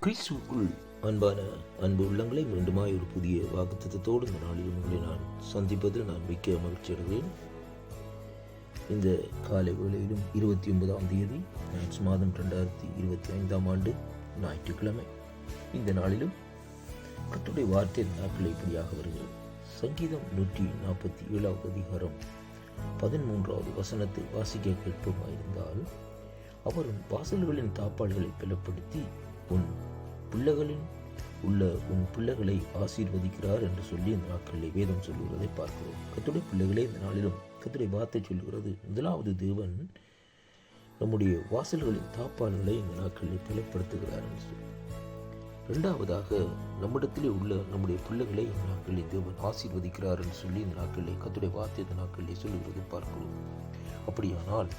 கிறிஸ்துவுக்குள் அன்பான அன்பு உள்ளங்களை மீண்டுமாய் ஒரு புதிய வாக்குத்தத்தத்தோடு இந்த நாளில் உங்களை நான் சந்திப்பதில் நான் மிக்க மகிழ்ச்சி அடைகிறேன். இந்த காலை வேளையிலும் 29ஆம் தேதி மாதம் 2025ஆம் ஆண்டு ஞாயிற்றுக்கிழமை இந்த நாளிலும் கர்த்தருடைய வார்த்தை நாட்கள் இப்படியாக வருகிறது. சங்கீதம் 147 அதிகாரம் 13வது வசனத்தை வாசிக்க கேட்போமாயிருந்தால், அவரும் வாசல்களின் தாப்பாள்களை பலப்படுத்தி உன் பிள்ளைகளின் உள்ள உன் பிள்ளைகளை ஆசீர்வதிக்கிறார் என்று சொல்லி இந்த நாட்களில் வேதம் சொல்லுகிறதை பார்க்கிறோம். கர்த்தருடைய பிள்ளைகளே, இந்த நாளிலும் கர்த்தருடைய வார்த்தை சொல்லுகிறது. முதலாவது, தேவன் நம்முடைய வாசல்களின் தாப்பாள்களை இந்த நாட்களில் பலப்படுத்துகிறார் என்று சொல்லி. இரண்டாவதாக, நம்மிடத்திலே உள்ள நம்முடைய பிள்ளைகளை இந்த நாட்களில் தேவன் ஆசீர்வதிக்கிறார் என்று சொல்லி இந்த நாட்களில் கர்த்தருடைய வார்த்தை இந்த நாட்களில் சொல்லுகிறதை பார்க்கிறோம். அப்படியானால்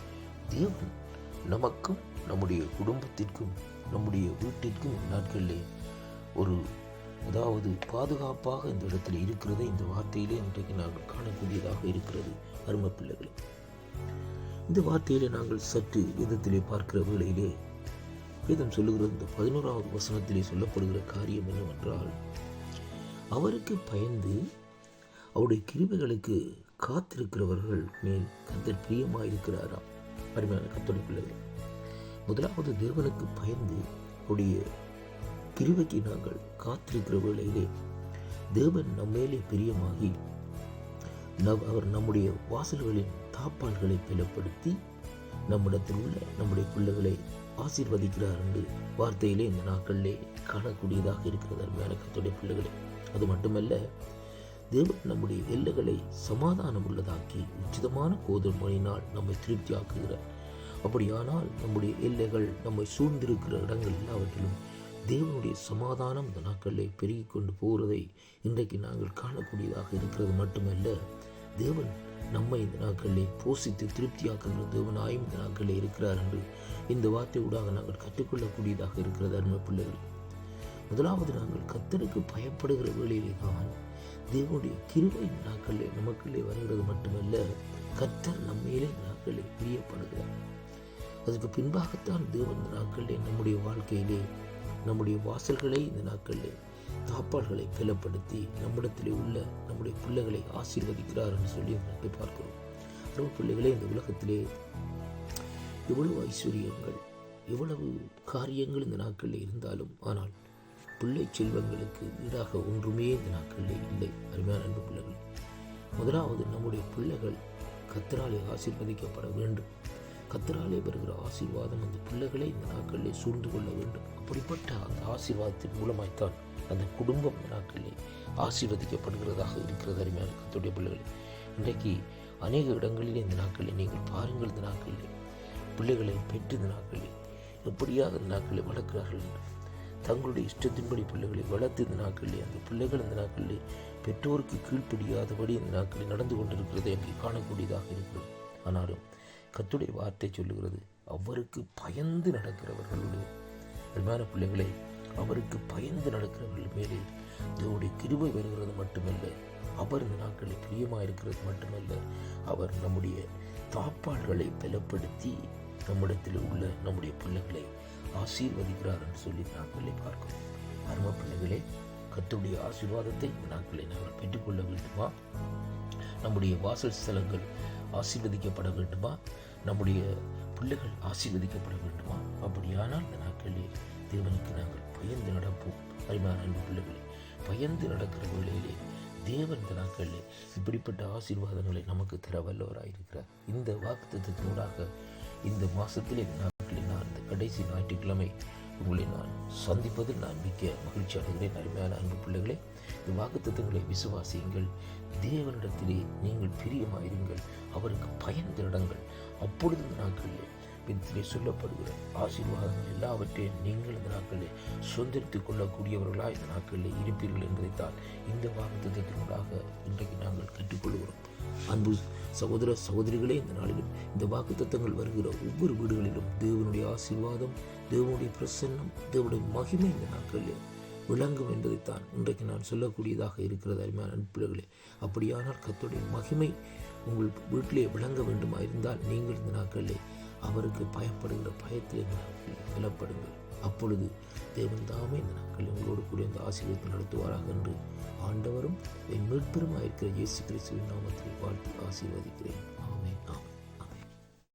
தேவன் நமக்கும் நம்முடைய குடும்பத்திற்கும் நம்முடைய வீட்டிற்கும் நாட்களிலே ஒரு பாதுகாப்பாக இந்த இடத்துல இருக்கிறது. இந்த வார்த்தையிலே இன்றைக்கு நாங்கள் காணக்கூடியதாக இருக்கிறது. அருமை பிள்ளைகளே, இந்த வார்த்தையிலே நாங்கள் சற்று விதத்திலே பார்க்கிற வேளையிலே வேதம் சொல்லுகிறது. இந்த 11வது வசனத்திலே சொல்லப்படுகிற காரியம் என்னவென்றால், அவருக்கு பயந்து அவருடைய கிருபைகளுக்கு காத்திருக்கிறவர்கள் மேல் கர்த்தர் பிரியமாயிருக்கிறாராம். அருமையான கர்த்தருடைய பிள்ளைகளே, முதலாவது தேவனுக்கு பயந்து அவருடைய கிருபைக்கு நாங்கள் காத்திருக்கிற வேளையிலே தேவன் நம்மேலே பிரியமாகி அவர் நம்முடைய வாசல்களின் தாப்பாள்களை பலப்படுத்தி நம்மிடத்தில் உள்ள நம்முடைய பிள்ளைகளை ஆசீர்வதிக்கிறார் என்று வார்த்தையிலே இந்த நாட்களிலே காணக்கூடியதாக இருக்கிறது. அருமையான கர்த்தருடைய பிள்ளைகளே, அது மட்டுமல்ல, தேவன் நம்முடைய எல்லைகளை சமாதானம் உள்ளதாக்கி உச்சிதமான கோதுமையினால் நம்மை திருப்தியாக்குகிறார். அப்படியானால் நம்முடைய எல்லைகள் நம்மை சூழ்ந்திருக்கிற இடங்கள் எல்லாவற்றிலும் தேவனுடைய சமாதானம் இந்த நாட்களிலே பெருகி கொண்டு போகிறதை இன்றைக்கு நாங்கள் காணக்கூடியதாக இருக்கிறது. மட்டுமல்ல, தேவன் நம்மை இந்த நாட்களிலே போஷித்து திருப்தியாக்குகிற தேவனாயும் இந்த நாட்களிலே இருக்கிறார் என்று இந்த வார்த்தை ஊடாக நாங்கள் கற்றுக்கொள்ளக்கூடியதாக இருக்கிறது. அருமை பிள்ளைகள், முதலாவது நாங்கள் கர்த்தருக்கு பயப்படுகிற வேளையிலே தான் தேவனுடைய கிருபை இந்த நாட்களிலே நமக்குள்ளே வருகிறது. மட்டுமல்ல, கர்த்தர் நம்மேலே இந்த நாட்களிலே பிரியப்படுகிறார். அதுக்கு பின்பாகத்தான் தேவன் இந்த நாட்களிலே நம்முடைய வாழ்க்கையிலே நம்முடைய வாசல்களை இந்த நாட்களிலே தாப்பாள்களை பலப்படுத்தி நம்மிடத்திலே உள்ள நம்முடைய பிள்ளைகளை ஆசீர்வதிக்கிறார் என்று சொல்லி நட்டு பார்க்கிறோம். நம்ம பிள்ளைகளே, இந்த உலகத்திலே எவ்வளவு ஐஸ்வர்யங்கள் எவ்வளவு காரியங்கள் இந்த நாட்களில் இருந்தாலும், ஆனால் பிள்ளை செல்வங்களுக்கு ஈடாக ஒன்றுமே இந்த நாட்களிலே இல்லை. அருமையான அன்பு பிள்ளைகள், முதலாவது நம்முடைய பிள்ளைகள் கர்த்தராலே ஆசீர்வதிக்கப்பட வேண்டும். கர்த்தராலே வருகிற ஆசீர்வாதம் அந்த பிள்ளைகளை இந்த நாட்களிலே சூழ்ந்து கொள்ள வேண்டும். அப்படிப்பட்ட அந்த ஆசீர்வாதத்தின் மூலமாய்த்தான் அந்த குடும்பம் இந்த நாட்களிலே ஆசீர்வதிக்கப்படுகிறதாக இருக்கிறது. அருமையான கர்த்தருடைய பிள்ளைகளை, இன்றைக்கு அநேக இடங்களிலே இந்த நாட்களில் நீங்கள் பாருங்கள், இந்த நாட்களிலே பிள்ளைகளை பெற்று இந்த நாட்களில் எப்படியாக இந்த நாட்களில் வளர்க்கிறார்கள் என்று தங்களுடைய இஷ்டத்தின்படி பிள்ளைகளை வளர்த்து இந்த நாட்களிலே அந்த பிள்ளைகள் இந்த நாட்களிலே பெற்றோருக்கு கீழ்ப்படியாதபடி இந்த நாட்களில் நடந்து கொண்டிருக்கிறதை அங்கே காணக்கூடியதாக இருக்கிறது. ஆனாலும் கர்த்தருடைய வார்த்தை சொல்லுகிறது, அவருக்கு பயந்து நடக்கிறவர்களுடைய அருமையான பிள்ளைகளை, அவருக்கு பயந்து நடக்கிறவர்கள் மேலே தேவனுடைய கிருபை வருகிறது. மட்டுமல்ல, அவர் இந்த நாட்களில் பிரியமாக இருக்கிறது மட்டுமல்ல, அவர் நம்முடைய தாப்பாள்களை பலப்படுத்தி நம்மிடத்தில் உள்ள நம்முடைய பிள்ளைகளை ஆசீர்வதிக்கிறார் என்று சொல்லி நாட்களை பார்க்கிறோம். அருமை பிள்ளைகளே, கர்த்தருடைய ஆசீர்வாதத்தை இந்த நாட்களை நாங்கள் பெற்றுக்கொள்ள வேண்டுமா? நம்முடைய வாசல் ஸ்தலங்கள் ஆசீர்வதிக்கப்பட வேண்டுமா? நம்முடைய பிள்ளைகள் ஆசீர்வதிக்கப்பட வேண்டுமா? அப்படியானால் இந்த நாட்களில் தேவனுக்கு நாங்கள் பயந்து நடப்போம். அருமையான அன்பு பிள்ளைகளை, பயந்து நடக்கிற வேளையிலே தேவன் இந்த நாட்களில் இப்படிப்பட்ட ஆசீர்வாதங்களை நமக்கு தர வல்லவராயிருக்கிறார். இந்த வாக்குத்தத்தத்தினூடாக இந்த மாதத்திலே நாட்களில் நான் இந்த கடைசி ஞாயிற்றுக்கிழமை உங்களை நான் சந்திப்பதில் நான் மிக்க மகிழ்ச்சி அடைகிறேன். அருமையான அன்பு பிள்ளைகளே, இந்த வாக்குத்தத்தங்களை விசுவாசியுங்கள். தேவனிடத்திலே நீங்கள் பிரியமாயிருங்கள். அவருக்கு பயந்து நடங்கள். அப்பொழுது இந்த நாட்களிலே பின்னிலே சொல்லப்படுகிற ஆசீர்வாதங்கள் எல்லாவற்றையும் நீங்கள் இந்த நாட்களில் சுதந்திரித்துக் கொள்ளக்கூடியவர்களாக இந்த நாட்களில் இருப்பீர்கள் என்பதைத்தான் இந்த வாக்குத்தத்தத்தினூடாக இன்றைக்கு நாங்கள் கற்றுக்கொள்கிறோம். அன்பு சகோதர சகோதரிகளே, இந்த நாளிலும் இந்த வாக்குத்தத்தங்கள் வருகிற ஒவ்வொரு வீடுகளிலும் தேவனுடைய ஆசீர்வாதம், தேவனுடைய பிரசன்னம், தேவனுடைய மகிமை இந்த நாட்களில் விளங்கும் என்பதைத்தான் இன்றைக்கு நான் சொல்லக்கூடியதாக இருக்கிறது. அருமையான அன்பிள்ளைகளே, அப்படியானால் கர்த்தருடைய மகிமை உங்கள் வீட்டிலே விளங்க வேண்டுமா இருந்தால் நீங்கள் இந்த நாட்களிலே அவருக்கு பயப்படுகிற பயத்தில் இந்த நாட்களில் பலப்படுங்கள். அப்பொழுது தேவன் தாமே இந்த நாட்கள் உங்களோடு கூட இந்த ஆசீர்வாதத்தை நடத்துவாராக என்று ஆண்டவரும் என் மீட்பெருமாயிருக்கிற இயேசு கிறிஸ்துவின் நாமத்தில் வாழ்த்தி ஆசீர்வதிக்கிறேன்.